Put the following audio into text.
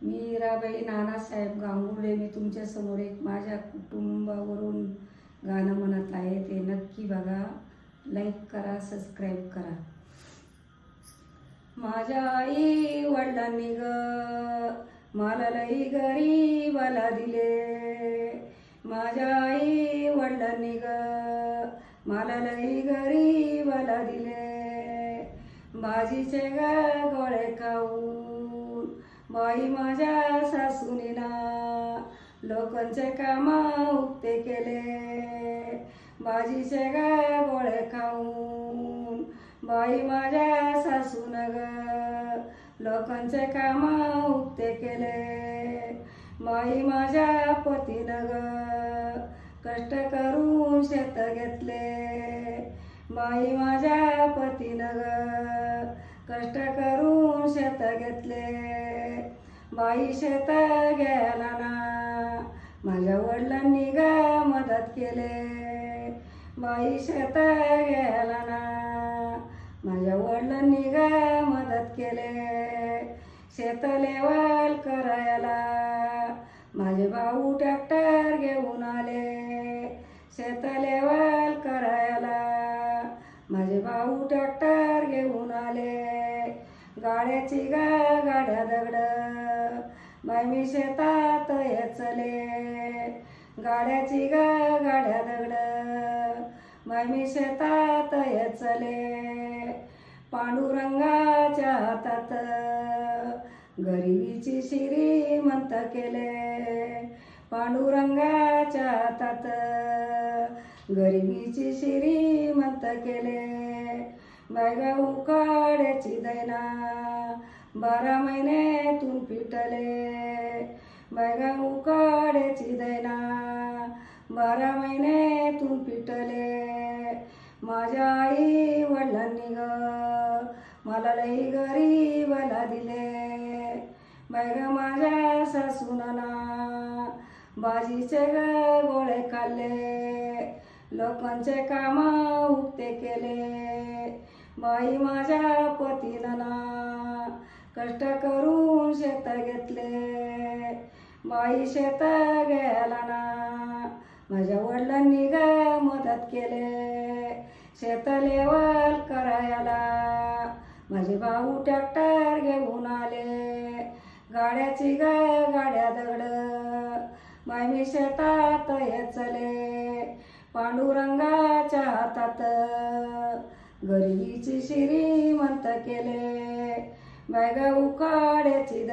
मीराबाई नानासाहेब गांगुर्डे मी तुमच्यासमोर एक माझ्या कुटुंबावरून गाणं म्हणत आहे. ते नक्की बघा, लाईक करा, सबस्क्राईब करा. माझ्या आई वडिलांनी मला लई गरीबाला दिले. माझ्या आई वडिलांनी मला लई गरीबाला दिले. भाजीचे गोळे खाऊन बाई माझ्या सासूनीना लोकांचे काम उक्ते केले. भाजीचे गोळे खाऊन बाई माझ्या सासून लोकांचे काम उक्ते केले. बाई माझ्या पतीनं कष्ट करून शेत घेतले. बाई माझ्या पतीनं कष्ट करून शेत घेतले. बाई शेत घ्यायला ना माझ्या वडिलांनी मदत केले. बाई शेत घ्यायला ना माझ्या वडिलांनी मदत केले. शेत लेवल करायला माझे भाऊ ट्रॅक्टर घेऊन आले. शेत लेवल करायला माझे भाऊ ट्रॅक्टर घेऊन आले. गाड्याची गाड्या दगड बाई मी शेतात येचले. गाड्याची गाड्या दगड बाई मी शेतात येचले. पांडुरंगाच्या हातात गरिबीची श्रीमंत केले. पांडुरंगाच्या हातात गरिबीची श्रीमंत केले. बायगा उकाड्याची दैना 12 महिन्यातून पिटले. बायगा उकाड्याची दैना 12 महिन्यातून पिटले. माझ्या आई वडिलांनी मला लई गरीबाला दिले. बायगा माझ्या सासूना भाजीचे गोळे खाल्ले. लोकांचे काम उक्ते केले. बाई माझ्या पतीनं कष्ट करून शेत घेतले. बाई शेत घ्यायला ना माझ्या वडिलांनी मदत केले. शेत लेवल करायला माझे भाऊ ट्रॅक्टर घेऊन आले. गाड्याची गाड्या दगड बाई मी शेतात येचले. पांडुरंगाच्या हातात गरिबीची श्रीमंत केले. बायगा उकाड्याची